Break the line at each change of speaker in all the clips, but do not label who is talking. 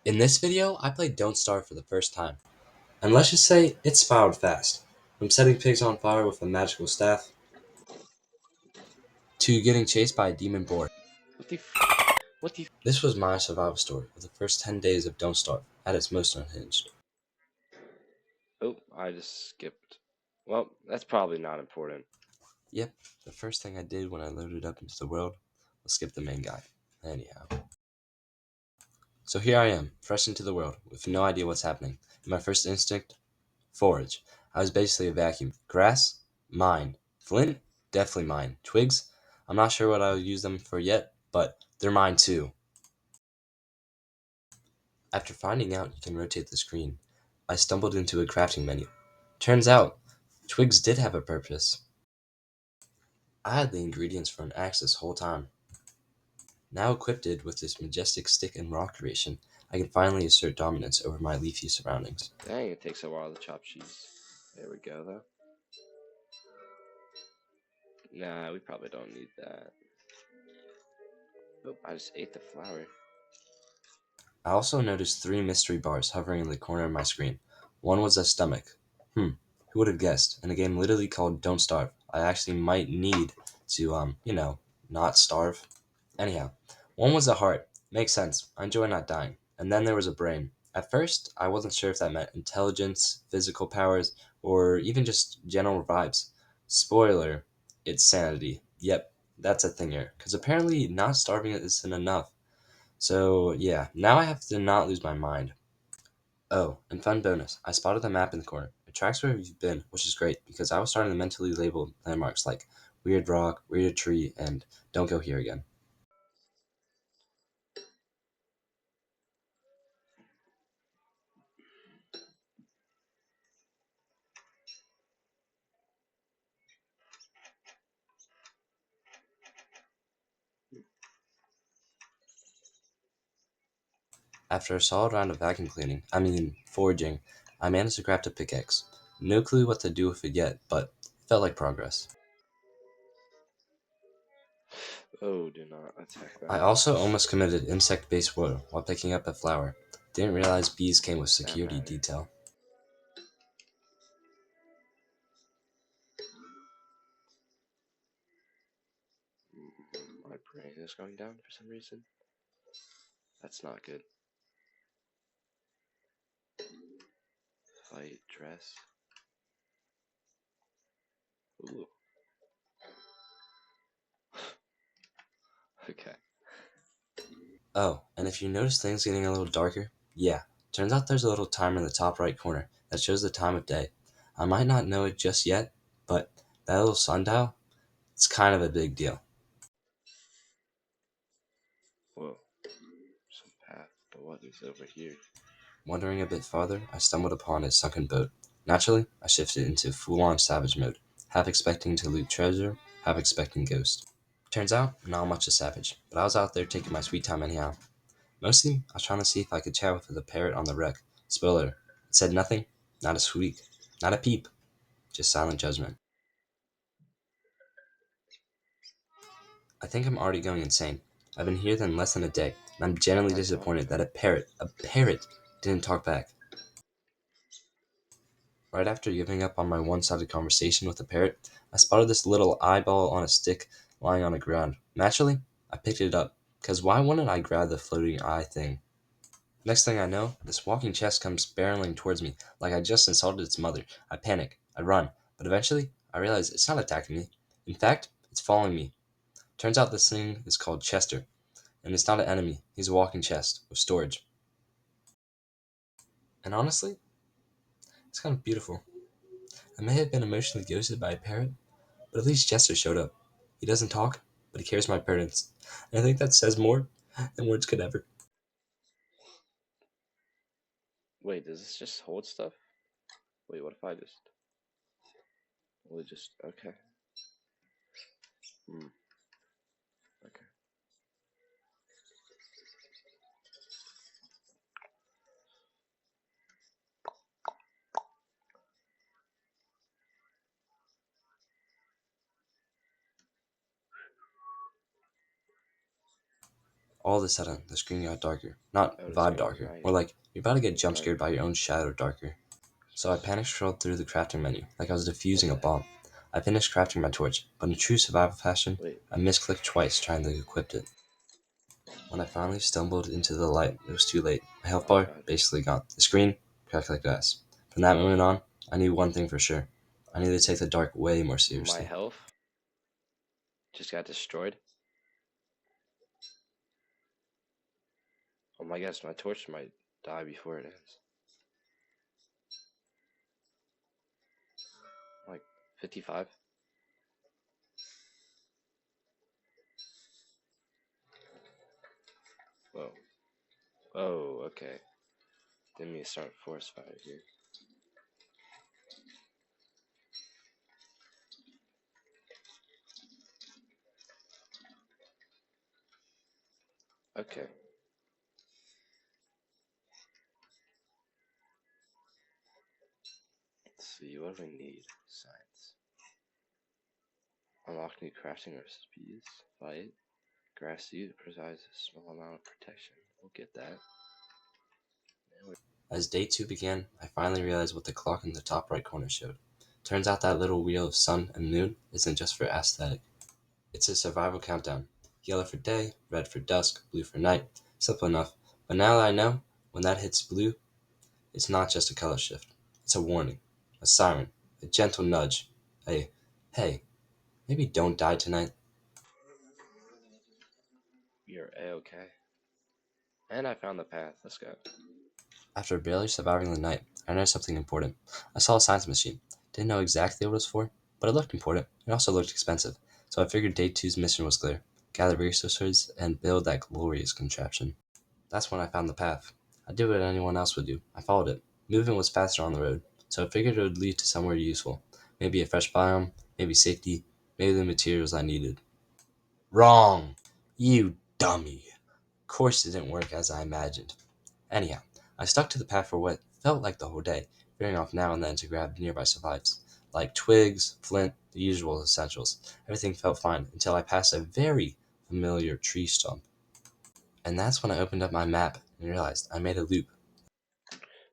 In this video, I played Don't Starve for the first time, and let's just say it spiraled fast. From setting pigs on fire with a magical staff, to getting chased by a demon boar.
What the what the
This was my survival story of the first 10 days of Don't Starve, at its most unhinged.
Oh, I just skipped. Well, that's probably not important.
Yep, the first thing I did when I loaded up into the world was skip the main guy. Anyhow. So here I am, fresh into the world, with no idea what's happening. And my first instinct? Forage. I was basically a vacuum. Grass? Mine. Flint? Definitely mine. Twigs? I'm not sure what I'll use them for yet, but they're mine too. After finding out you can rotate the screen, I stumbled into a crafting menu. Turns out, twigs did have a purpose. I had the ingredients for an axe this whole time. Now equipped with this majestic stick and rock creation, I can finally assert dominance over my leafy surroundings.
Dang, it takes a while to chop cheese. There we go, though. Nah, we probably don't need that. Oh, I just ate the flower.
I also noticed three mystery bars hovering in the corner of my screen. One was a stomach. Who would have guessed? In a game literally called Don't Starve, I actually might need to, not starve. Anyhow, one was a heart. Makes sense. I enjoy not dying. And then there was a brain. At first, I wasn't sure if that meant intelligence, physical powers, or even just general vibes. Spoiler, it's sanity. Yep, that's a thing here. Because apparently, not starving isn't enough. So, yeah, now I have to not lose my mind. Oh, and fun bonus, I spotted the map in the corner. It tracks where you've been, which is great because I was starting to mentally label landmarks like weird rock, weird tree, and don't go here again. After a solid round of vacuum cleaning, foraging, I managed to craft a pickaxe. No clue what to do with it yet, but it felt like progress.
Oh, do not attack
I
that.
also almost committed insect-based boil while picking up a flower. Didn't realize bees came with
That
security
matter.
detail.
My brain is going down for some reason. That's not good. Fight, dress. Ooh. Okay.
Oh, and if you notice things getting a little darker, yeah, turns out there's a little timer in the top right corner that shows the time of day. I might not know it just yet, but that little sundial, it's kind of a big deal.
Whoa. Some path, but what is over here?
Wandering a bit farther, I stumbled upon a sunken boat. Naturally, I shifted into full-on savage mode, half expecting to loot treasure, half expecting ghosts. Turns out, not much of savage, but I was out there taking my sweet time anyhow. Mostly, I was trying to see if I could chat with the parrot on the wreck. Spoiler, it said nothing, not a squeak, not a peep, just silent judgment. I think I'm already going insane. I've been here then less than a day, and I'm genuinely
I don't.
disappointed that a parrot, didn't talk back. Right after giving up on my one-sided conversation with the parrot, I spotted this little eyeball on a stick lying on the ground. Naturally, I picked it up, because why wouldn't I grab the floating eye thing? Next thing I know, this walking chest comes barreling towards me, like I just insulted its mother. I panic, I run, but eventually, I realize it's not attacking me. In fact, it's following me. Turns out this thing is called Chester, and it's not an enemy, he's a walking chest, with storage. And honestly, it's kind of beautiful. I may have been emotionally ghosted by a parrot, but at least Chester showed up. He doesn't talk, but he cares for my parents. And I think that says more than words could ever.
Wait, does this just hold stuff? Wait, what if I just. Will it just. Okay. Hmm. Okay.
All of a sudden, the screen got darker. Not
Oh, it's
vibe
getting
darker,
night.
more like you're about to get jump
Night.
scared by your own shadow darker. So I panic scrolled through the crafting menu, like I was
What
defusing a
the heck?
bomb. I finished crafting my torch, but in true survival fashion,
Wait.
I misclicked twice trying to equip it. When I finally stumbled into the light, it was too late. My health
Oh
bar
god.
basically gone. The screen cracked like glass. From that moment on, I knew one thing for sure. I needed to take the dark way more
My
seriously.
health just got destroyed. Oh my gosh, my torch might die before it ends. Like 55. Whoa. Oh, okay. Didn't mean to start a forest fire here. Okay. Let's see, what do we need? Science. Unlock new crafting recipes. Fight. Grass seed provides a small amount of protection. We'll get that.
As day 2 began, I finally realized what the clock in the top right corner showed. Turns out that little wheel of sun and moon isn't just for aesthetic. It's a survival countdown. Yellow for day, red for dusk, blue for night. Simple enough. But now that I know, when that hits blue, it's not just a color shift. It's a warning, a siren, a gentle nudge, a hey, maybe don't die tonight.
You're a-okay. And I found the path. Let's go.
After barely surviving the night, I noticed something important. I saw a science machine. Didn't know exactly what it was for, but it looked important. It also looked expensive. So I figured day two's mission was clear. Gather resources and build that glorious contraption. That's when I found the path. I did what anyone else would do. I followed it. Moving was faster on the road, so I figured it would lead to somewhere useful. Maybe a fresh biome, maybe safety, maybe the materials I needed. Wrong! You dummy! Of course it didn't work as I imagined. Anyhow, I stuck to the path for what felt like the whole day, veering off now and then to grab nearby supplies. Like twigs, flint, the usual essentials. Everything felt fine until I passed a very familiar tree stump. And that's when I opened up my map and realized I made a loop.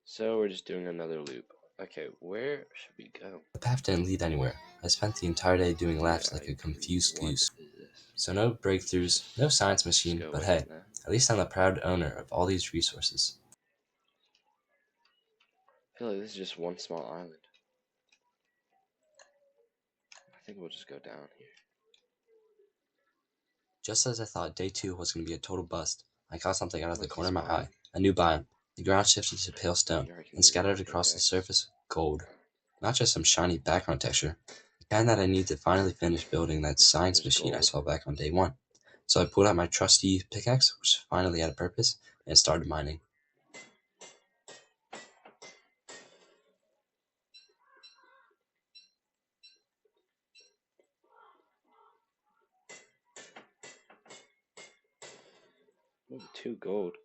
So we're just doing another loop. Okay, where should we go?
The path didn't lead anywhere. I spent the entire day doing
Yeah,
laps
I
like a
agree.
confused
What
goose.
is this?
So no breakthroughs, no science
Just
machine,
go
but
away
hey,
from that.
at least I'm the proud owner of all these resources.
I feel like this is just one small island. I think we'll just go down here.
Just as I thought day 2 was going to be a total bust, I caught something out of the
What's
corner
this
of my
biome?
eye. A new biome. The ground shifted to pale stone,
Here I can
and
use my
scattered across the
pickaxe.
surface, gold. Not just some shiny background texture, the kind that I need to finally finish building that science
There's
machine I
gold.
saw back on day 1. So I pulled out my trusty pickaxe, which finally had a purpose, and started mining.
Ooh, 2 gold.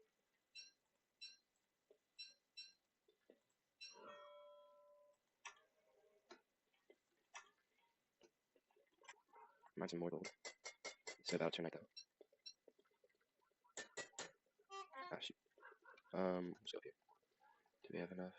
Mine's some more gold. So about turn like that. Ah, shoot. Let's go up here. Do we have enough?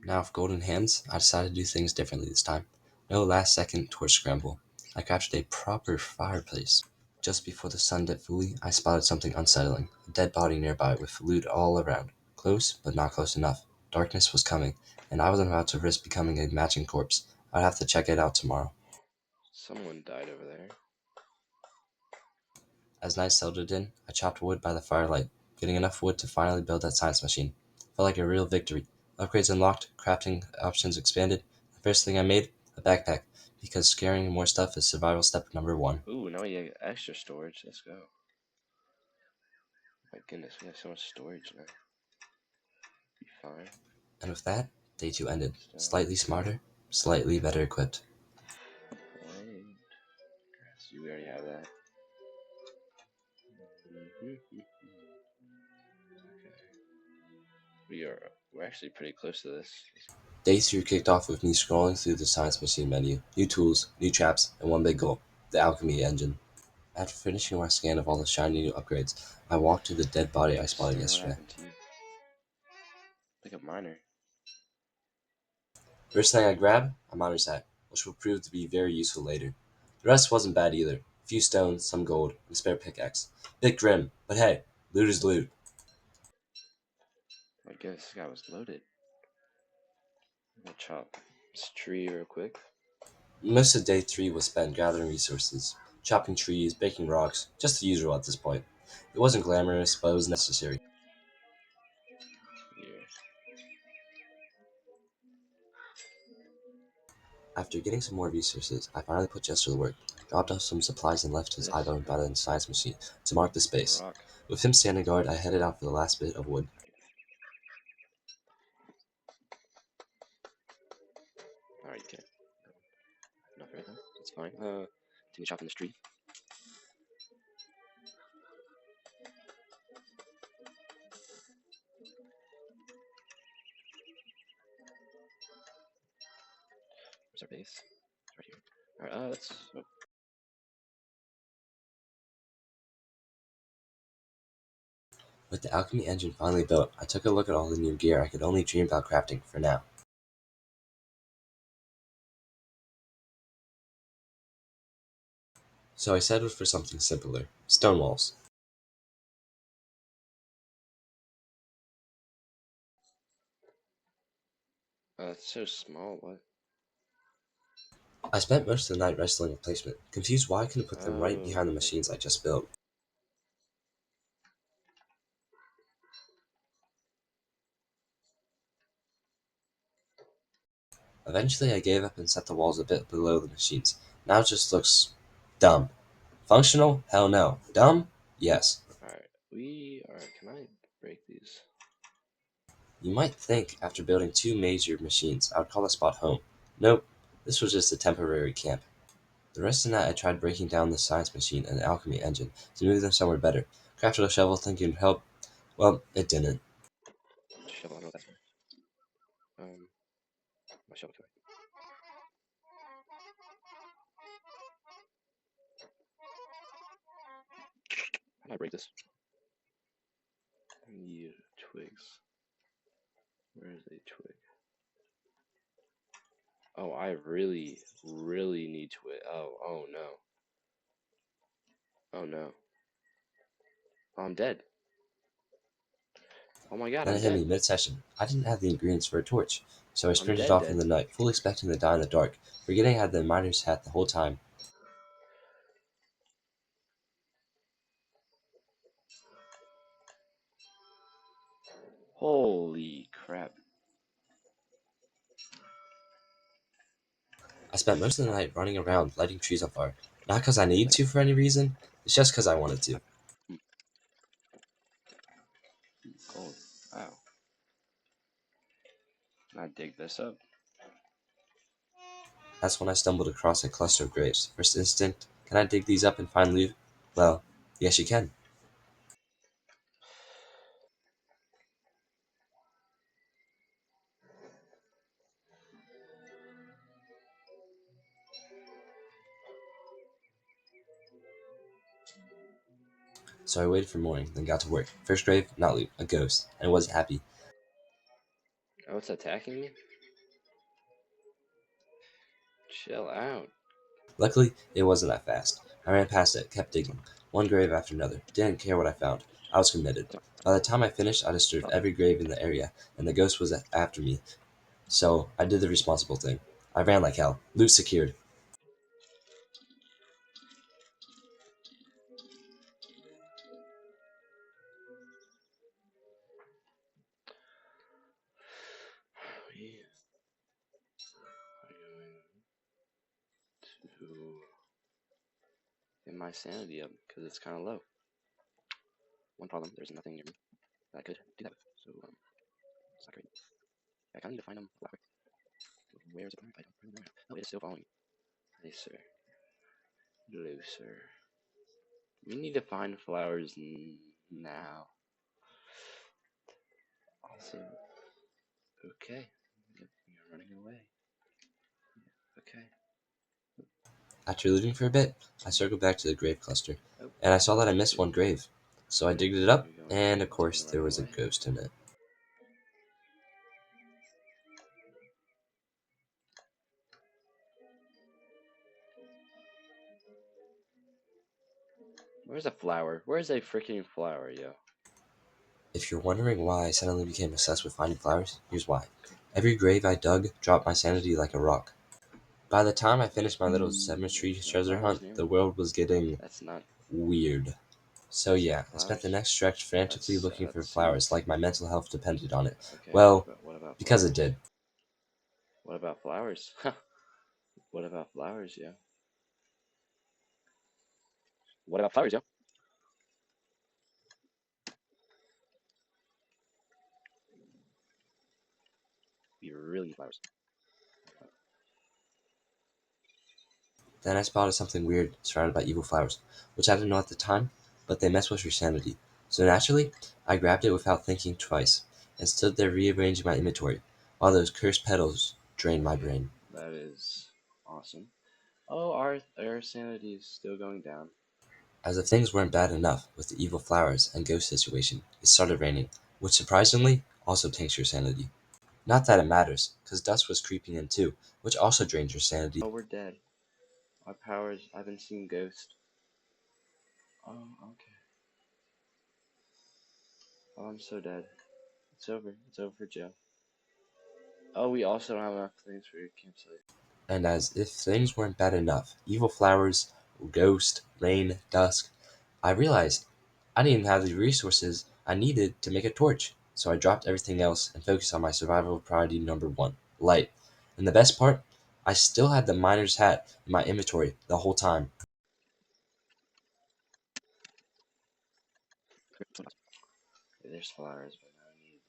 Now with golden hands, I decided to do things differently this time. No last second torch scramble. I crafted a proper fireplace. Just before the sun dipped fully, I spotted something unsettling. A dead body nearby with loot all around. Close, but not close enough. Darkness was coming, and I wasn't about to risk becoming a matching corpse. I'd have to check it out tomorrow.
Someone died over there.
As night settled in, I chopped wood by the firelight, getting enough wood to finally build that science machine. Felt like a real victory. Upgrades unlocked, crafting options expanded. The first thing I made, a backpack, because carrying more stuff is survival step number 1.
Ooh, now we have extra storage. Let's go. My goodness, we have so much storage now. Be fine.
And with that, day 2 ended.
So,
Slightly smarter, slightly better equipped.
right. See, we already have that. Okay. We're actually pretty close to this.
Day 3 kicked off with me scrolling through the science machine menu. New tools, new traps, and one big goal, the alchemy engine. After finishing my scan of all the shiny new upgrades, I walked to the dead body I spotted
Sir, what
yesterday.
happened to you? Like a miner.
First thing I grabbed, a miner's hat, which will prove to be very useful later. The rest wasn't bad either. A few stones, some gold, and a spare pickaxe. Bit grim, but hey, loot is loot.
I guess this guy was loaded. I'm gonna chop this tree real quick.
Most of day 3 was spent gathering resources, chopping trees, breaking rocks, just the usual at this point. It wasn't glamorous, but it was necessary.
Yeah.
After getting some more resources, I finally put Jester to work, dropped off some supplies and left his
This
iPhone by the science machine to mark the
a
space.
rock.
With him standing guard, I headed out for the last bit of wood.
Alright, okay. Enough right now. That's fine. Continue chopping this tree. Where's our base? It's right here. Alright, let's. Oh,
With the alchemy engine finally built, I took a look at all the new gear I could only dream about crafting for now. So I settled for something simpler: stone walls.
it's so small. What?
I spent most of the night wrestling with placement, confused why I couldn't put them right
Oh,
behind the machines I just built. Eventually I gave up and set the walls a bit below the machines. Now it just looks dumb. Functional? Hell no. Dumb? Yes.
alright. We are. Can I break these?
You might think, after building 2 major machines, I would call the spot home. Nope, this was just a temporary camp. The rest of the night I tried breaking down the science machine and the alchemy engine to move them somewhere better. Crafted a shovel thinking it would help. Well, it didn't.
Shovel. I know what that's for. My shovel killed. How do I break this? I need twigs. Where is a twig? Oh, I really, really need twig. Oh no. Oh no. Oh, I'm dead. Oh my god,
Then
I'm
it hit
dead.
me mid-session. I didn't have the ingredients for a torch, so I
I'm
sprinted
dead
off in
dead.
the night, fully expecting to die in the dark, forgetting I had the miner's hat the whole time.
Holy crap.
I spent most of the night running around lighting trees on fire. Not because I needed to for any reason, it's just because I wanted to.
Hmm, gold. Wow. Can I dig this up?
That's when I stumbled across a cluster of graves. First instinct, can I dig these up and find loot? Well, yes you can. So I waited for morning, then got to work. First grave, not loot, a ghost, and was happy.
Oh, it's attacking me? Chill out.
Luckily, it wasn't that fast. I ran past it, kept digging, one grave after another. Didn't care what I found. I was committed. By the time I finished, I disturbed
Oh,
every grave in the area, and the ghost was after me, so I did the responsible thing. I ran like hell. Loot secured.
we are going to get my sanity up because it's kind of low. One problem, there's nothing near me that I could do that with. So, it's not great. I kind of need to find them flower. Where is it? I don't really know. Oh, it is still following me. Hey, sir. Hello, sir. We need to find flowers now. Also, okay. You're running away. Okay.
After leaving for a bit, I circled back to the grave cluster,
Oh,
and I saw that I
that's
missed
good.
one grave. So I digged it
Are
up,
we
and of
taking
course
the
there
right
was a
way?
ghost in it.
Where's a flower? Where's a freaking flower, yo?
If you're wondering why I suddenly became obsessed with finding flowers, here's why. Every grave I dug dropped my sanity like a rock. By the time I finished my little cemetery
No
treasure
flowers
hunt,
near
the
me.
world was getting
That's not.
weird. So
There's no
yeah, I spent the
flowers.
next stretch frantically
That's
looking for
that
flowers,
seems
like my mental health depended on it.
okay.
Well,
But what about
because it
flowers?
did.
What about flowers? What about flowers, yo? What about flowers, yo? We really need flowers.
Then I spotted something weird surrounded by evil flowers, which I didn't know at the time, but they mess with your sanity. So naturally, I grabbed it without thinking twice, and stood there rearranging my inventory, while those cursed petals drained my
Okay,
brain.
that is awesome. Oh, our sanity is still going down.
As if things weren't bad enough with the evil flowers and ghost situation, it started raining, which surprisingly also tanks your sanity. Not that it matters, cause dust was creeping in too, which also drains your sanity.
Oh, we're dead. Our powers. I've been seeing ghosts. Oh, okay. Oh, I'm so dead. It's over. It's over for Joe. Oh, we also don't have enough things for your campsite.
And as if things weren't bad enough, evil flowers, ghost, rain, dusk, I realized I didn't even have the resources I needed to make a torch. So I dropped everything else and focused on my survival priority number one, light. And the best part, I still had the miner's hat in my inventory the whole time.
Okay, there's flowers, but I need.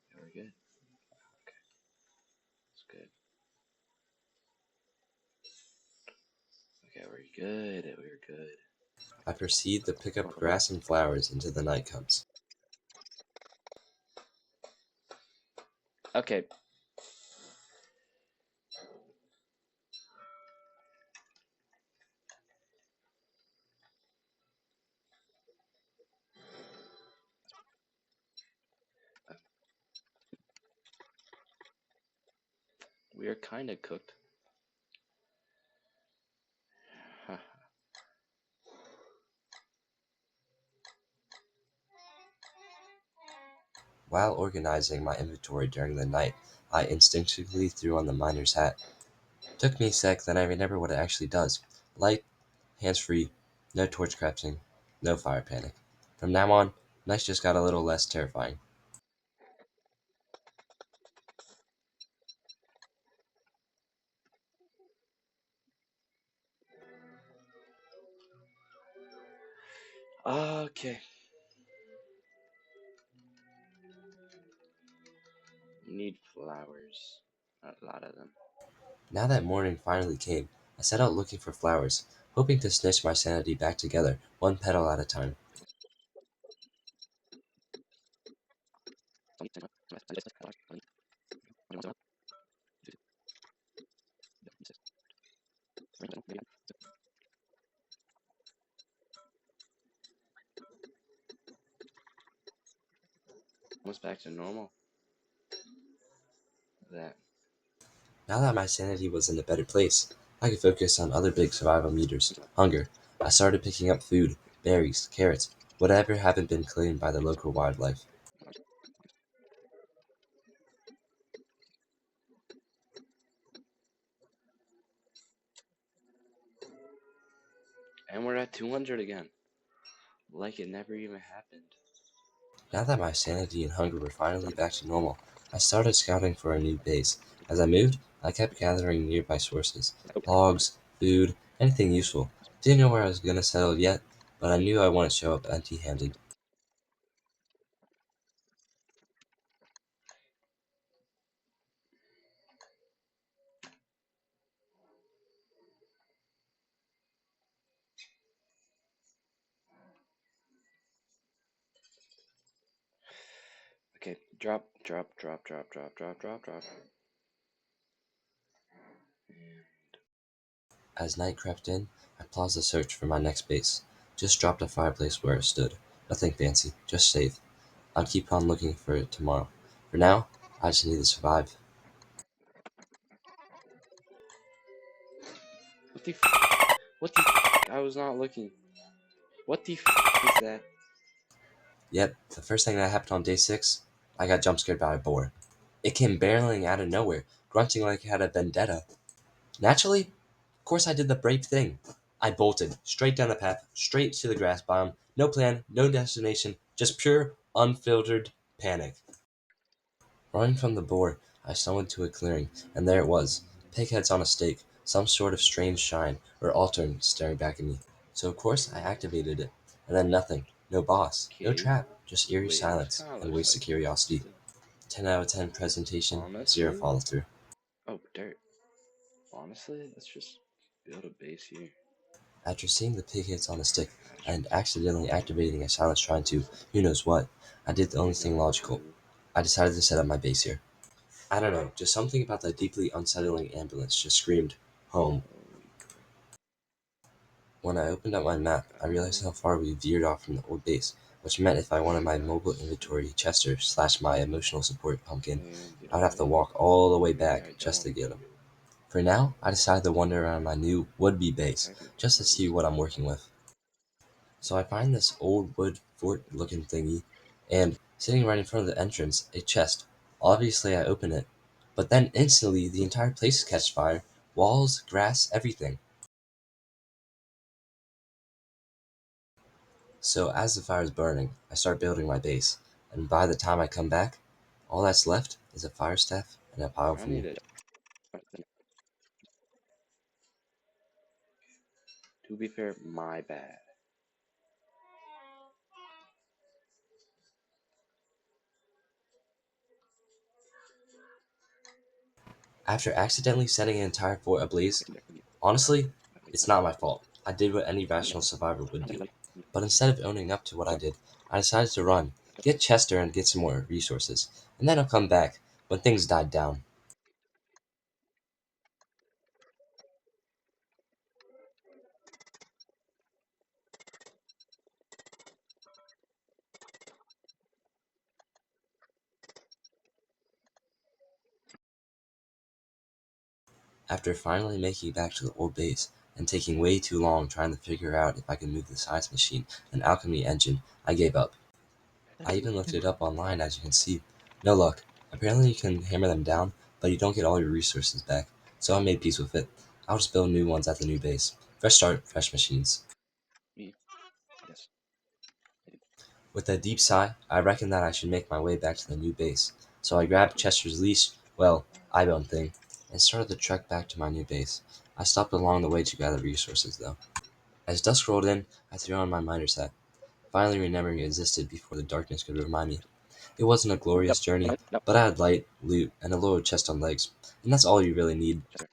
Yeah, we're good. Okay, it's good. Okay, we're good. We're good.
I proceed to pick
Come on,
up
come on.
grass and flowers until the night comes.
Okay, we are kind of cooked.
While organizing my inventory during the night, I instinctively threw on the miner's hat. Took me a sec, then I remember what it actually does. Light, hands free, no torch crafting, no fire panic. From now on, nights just got a little less terrifying.
Okay, need flowers. A lot of them.
Now that morning finally came, I set out looking for flowers, hoping to snitch my sanity back together, one petal at a time.
Almost back to normal. That.
Now that my sanity was in a better place, I could focus on other big survival meters, hunger. I started picking up food, berries, carrots, whatever hadn't been claimed by the local wildlife.
And we're at 200 again. Like it never even happened.
Now that my sanity and hunger were finally back to normal, I started scouting for a new base. As I moved, I kept gathering nearby sources logs, food, anything useful. Didn't know where I was gonna settle yet, but I knew I wouldn't show up empty handed.
Okay, drop, drop, drop, drop, drop, drop, drop, drop.
As night crept in, I paused the search for my next base. Just dropped a fireplace where it stood. Nothing fancy, just safe. I'd keep on looking for it tomorrow. For now, I just need to survive.
What the what the I was not looking. What the is that?
Yep, the first thing that happened on day 6, I got jump scared by a boar. It came barreling out of nowhere, grunting like it had a vendetta. Naturally, of course, I did the brave thing. I bolted straight down the path, straight to the grass biome. No plan, no destination, just pure, unfiltered panic. Running from the boar, I stumbled to a clearing, and there it was, pigheads on a stake, some sort of strange shrine, or altar staring back at me. So of course I activated it, and then nothing. No boss, no
Okay.
trap, just eerie
Wait, this
silence
kind of
and
looks
wasted
like
curiosity. 10 out of 10 presentation, 0
honestly.
follow through.
Oh, dirt. Honestly, let's just build a base here.
After seeing the pigheads on a stick
Gotcha.
and accidentally activating a silent shrine to who knows what, I did the
Here
only
we
thing
go.
logical. I decided to set up my base here. I don't know, just something about the deeply unsettling ambulance just screamed, home.
Holy
When I opened up my map, I realized
crap.
how far we veered off from the old base, which meant if I wanted my mobile
Guys.
inventory Chester slash my emotional support pumpkin,
And get
I'd have to
away.
walk all the way
Maybe
back
I
just
don't.
to get him. For now, I decided to wander around my new would-be base,
Technically,
just to see what I'm working with. So I find this old wood fort looking thingy, and sitting right in front of the entrance, a chest. Obviously I open it, but then instantly the entire place catches fire. Walls, grass, everything. So as the fire is burning, I start building my base, and by the time I come back, all that's left is a fire staff and a pile of
I need
wool.
to. To be fair, my bad.
After accidentally setting an entire fort ablaze, honestly, it's not my fault. I did what any rational survivor would do. But instead of owning up to what I did, I decided to run, get Chester and get some more resources, and then I'll come back when things died down. After finally making it back to the old base, and taking way too long trying to figure out if I could move the science machine and alchemy engine, I gave up. I even looked it up online, as you can see. No luck. Apparently you can hammer them down, but you don't get all your resources back. So I made peace with it. I'll just build new ones at the new base. Fresh start, fresh machines.
Me, yes.
With a deep sigh, I reckoned that I should make my way back to the new base. So I grabbed Chester's leash, well, eyebone thing, and started the trek back to my new base. I stopped along the way to gather resources, though. As dusk rolled in, I threw on my miner's hat, finally remembering it existed before the darkness could remind me. It wasn't a glorious journey,
Nope.
but I had light, loot, and a lower chest on legs, and that's all you really need.
Chester.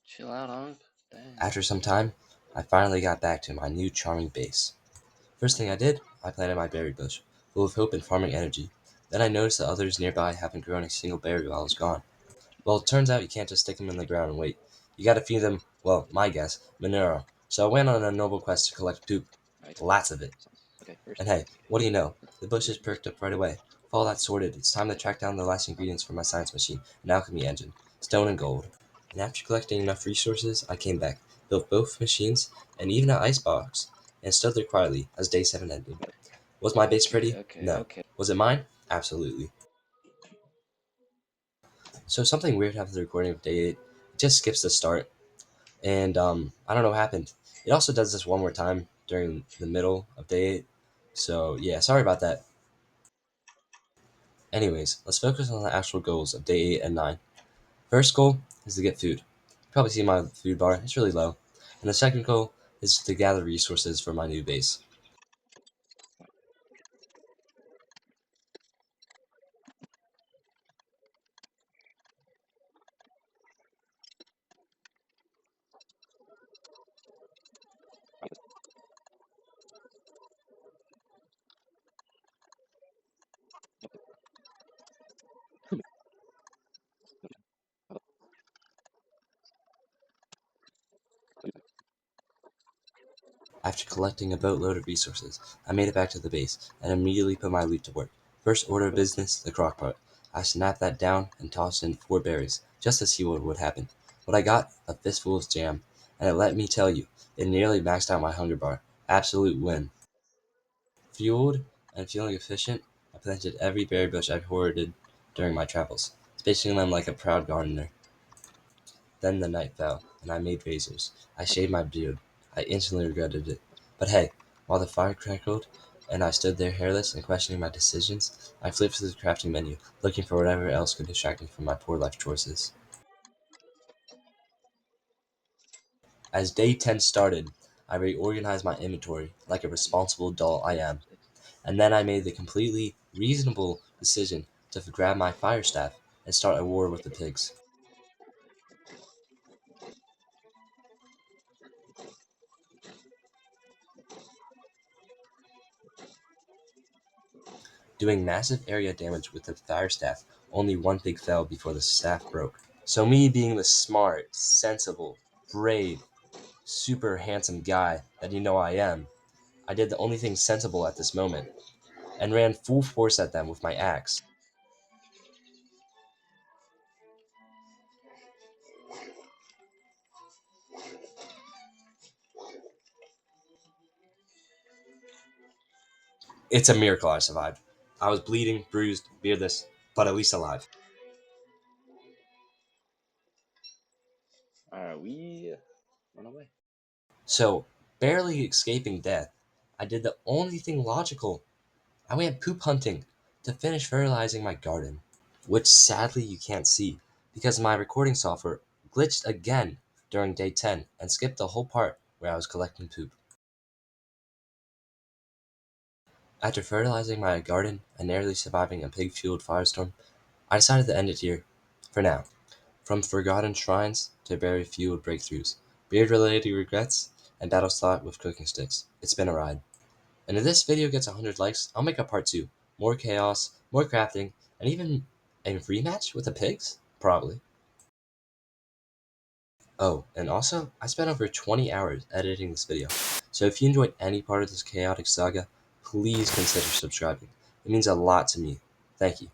Chill out, Unc. Dang.
After some time, I finally got back to my new charming base. First thing I did, I planted my berry bush, full of hope and farming energy. Then I noticed that others nearby haven't grown a single berry while I was gone. Well, it turns out you can't just stick them in the ground and wait. You gotta feed them, well, my guess, manure. So I went on a noble quest to collect poop.
Right.
Lots of it.
Sounds okay. First,
And hey, what do you know? The
here.
bushes perked up right away. With all that sorted, it's time to track down the last ingredients for my science machine, an alchemy engine, stone and gold. And after collecting enough resources, I came back, built both machines, and even an icebox, and stood there quietly as day 7 ended. Was my base
Okay,
pretty?
okay,
No.
okay.
Was it mine? Absolutely. So something weird happened at the recording of day 8. just skips the start, and I don't know what happened. It also does this one more time during the middle of day 8. So yeah, sorry about that. Anyways, let's focus on the actual goals of day 8 and 9. First goal is to get food. You probably see my food bar, it's really low. And the second goal is to gather resources for my new base. After collecting a boatload of resources, I made it back to the base and immediately put my loot to work. First order of business, the crockpot. I snapped that down and tossed in 4 berries, just to see what would happen. What I got? A fistful of jam, and let me tell you, it nearly maxed out my hunger bar. Absolute win. Fueled and feeling efficient, I planted every berry bush I'd hoarded during my travels, spacing them like a proud gardener. Then the night fell, and I made razors. I shaved my beard. I instantly regretted it. But hey, while the fire crackled, and I stood there hairless and questioning my decisions, I flipped through the crafting menu, looking for whatever else could distract me from my poor life choices. As day 10 started, I reorganized my inventory like a responsible adult I am, and then I made the completely reasonable decision to grab my fire staff and start a war with the pigs. Doing massive area damage with the fire staff, only one pig fell before the staff broke. So, me being the smart, sensible, brave, super handsome guy that you know I am, I did the only thing sensible at this moment and ran full force at them with my axe. It's a miracle I survived. I was bleeding, bruised, beardless, but at least alive.
We run away.
So, barely escaping death, I did the only thing logical. I went poop hunting to finish fertilizing my garden, which sadly you can't see because my recording software glitched again during day 10 and skipped the whole part where I was collecting poop. After fertilizing my garden and narrowly surviving a pig fueled firestorm, I decided to end it here for now. From forgotten shrines to berry fueled breakthroughs, beard related regrets, and battles fought with cooking sticks, it's been a ride. And if this video gets 100 likes, I'll make a part 2. More chaos, more crafting, and even a rematch with the pigs? Probably. Oh, and also, I spent over 20 hours editing this video. So if you enjoyed any part of this chaotic saga, please consider subscribing. It means a lot to me. Thank you.